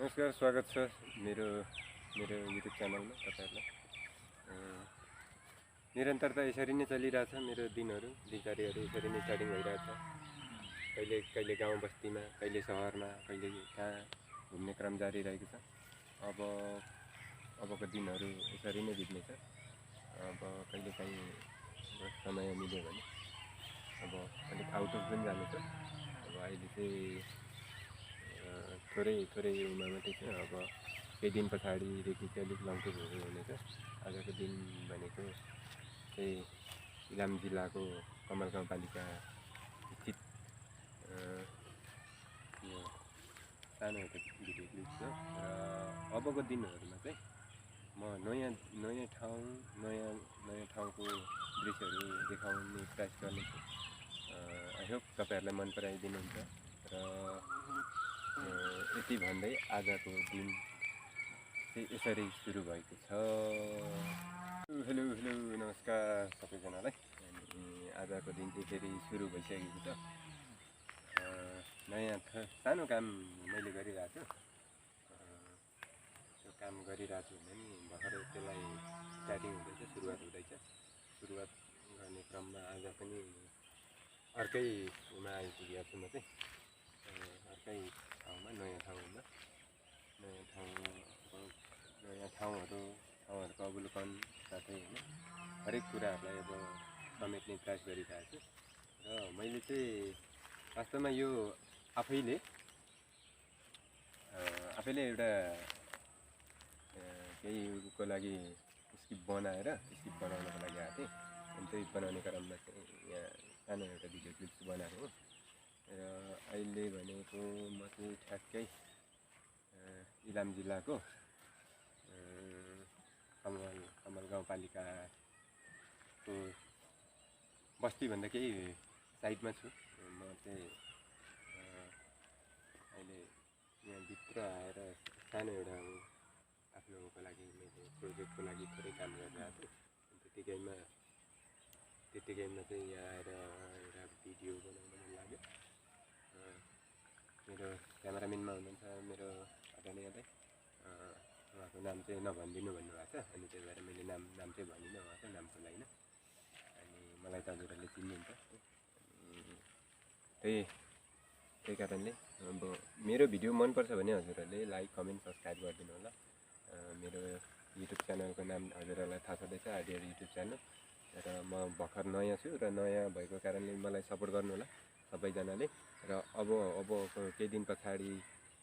नमस्कार, स्वागत छ मेरो मेरो युट्युब च्यानलमा तपाईहरुलाई। निरन्तरता यसरी नै चलिरहेछ। मेरो दिनचर्याहरू यसरी नै स्टार्टिङ भइरहेछ। कहिले कहिले गाउँ बस्तीमा, कहिले सहरमा, कहिले कहाँ घुम्ने क्रम जारी रहेको छ। अबको दिनहरू यसरी नै बित्नेछ। अब कहिलेकाहीँ समय मिल्यो भने अब अलिक आउट अफ पनि जानु छ। अब अहिले चाहिँ थोरै उमा मात्रै छ। अब केही दिन पछाडिदेखि चाहिँ अलिक लङ टुरहरू हुनेछ। आजको दिन भनेको चाहिँ इलाम जिल्लाको कमल गाउँपालिका स्थित यो सानो एउटा भिडियो क्लिप छ। र अबको दिनहरूमा चाहिँ म नयाँ ठाउँको दृश्यहरू देखाउने प्रयास गर्नेछु। आई होप तपाईहरुलाई मन पराइदिनुहुन्छ। र यति भन्दै आजको दिन चाहिँ यसरी सुरु भएको छ। हेलो नमस्कार सबैजनालाई। आजको दिन चाहिँ फेरि सुरु भइसकेको छ। नयाँ सानो काम मैले गरिरहेको छु। त्यो काम गरिरहेको छु भने नि भर्खरै त्यसलाई स्टार्टिङ हुँदैछ, सुरुवात हुँदैछ। सुरुवात गर्ने क्रममा आज पनि अर्कै उमा आइपुगेको छु म चाहिँ। अर्कै ठाउँमा, नयाँ ठाउँहरूको अवलोकन साथै होइन हरेक कुराहरूलाई अब समेट्ने प्रयास गरिरहेको छु। र मैले चाहिँ वास्तवमा यो आफैले एउटा केहीको लागि स्क्रिप्ट बनाउनको लागि आएको थिएँ। अनि त्यही बनाउने क्रममा चाहिँ यहाँ सानो एउटा भिडियो क्लिप्स बनाएको हो। र अहिले भनेको म चाहिँ ठ्याक्कै इलाम जिल्लाको कमल गाउँपालिकाको बस्तीभन्दा केही साइडमा छु। म चाहिँ अहिले यहाँभित्र आएर सानो एउटा आफ्नोको लागि मैले प्रोजेक्टको लागि थोरै काम गरिरहेको थिएँ। त्यतिकैमा चाहिँ यहाँ आएर एउटा भिडियो बनाउन मन लाग्यो। मेरो क्यामेराम्यानमा हुनुहुन्छ मेरो आदरणीय दाइ। उहाँको नाम चाहिँ नभनिदिनु भन्नुभएको छ। अनि त्यही भएर मैले नाम चाहिँ भनिनँ उहाँको नामको लागि। अनि मलाई त हजुरहरूले चिन्नुहुन्छ। त्यही कारणले अब मेरो भिडियो मनपर्छ भने हजुरहरूले लाइक, कमेन्ट, सब्सक्राइब गरिदिनु होला। मेरो युट्युब च्यानलको नाम हजुरहरूलाई थाहा छँदैछ, आइडियर युट्युब च्यानल। र म भर्खर नयाँ छु र नयाँ भएको कारणले मलाई सपोर्ट गर्नु होला सबैजनाले। र अब केही दिन पछाडि,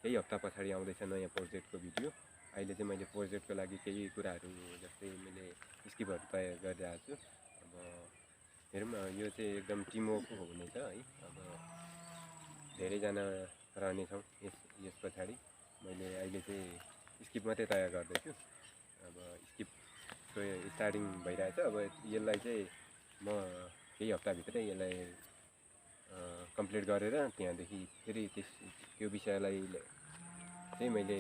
केही हप्ता पछाडि आउँदैछ नयाँ प्रोजेक्टको भिडियो। अहिले चाहिँ मैले प्रोजेक्टको लागि केही कुराहरू जस्तै मैले स्क्रिप्टहरू तयार गरिरहेको छु। अब हेरौँ, यो चाहिँ एकदम टिमवर्क हुनेछ है। अब धेरैजना रहनेछौँ यस पछाडि। मैले अहिले चाहिँ स्क्रिप्ट मात्रै तयार गर्दैछु। अब स्क्रिप्टको स्टार्टिङ भइरहेछ। अब यसलाई चाहिँ म केही हप्ताभित्रै यसलाई कम्प्लिट गरेर त्यहाँदेखि फेरि त्यो विषयलाई चाहिँ मैले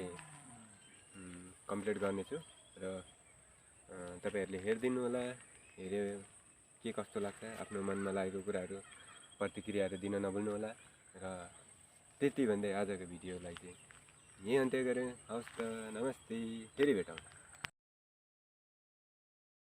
कम्प्लिट गर्नेछु। र तपाईहरुले हेरिदिनु होला। हेऱ्यो के कस्तो लाग्छ, आफ्नो मनमा लागेको कुराहरू प्रतिक्रियाहरू दिन नभुल्नु होला। र त्यति भन्दै आजको भिडियोलाई चाहिँ यही अन्त्य गरेँ। हवस् त, नमस्ते, फेरि भेटौँ।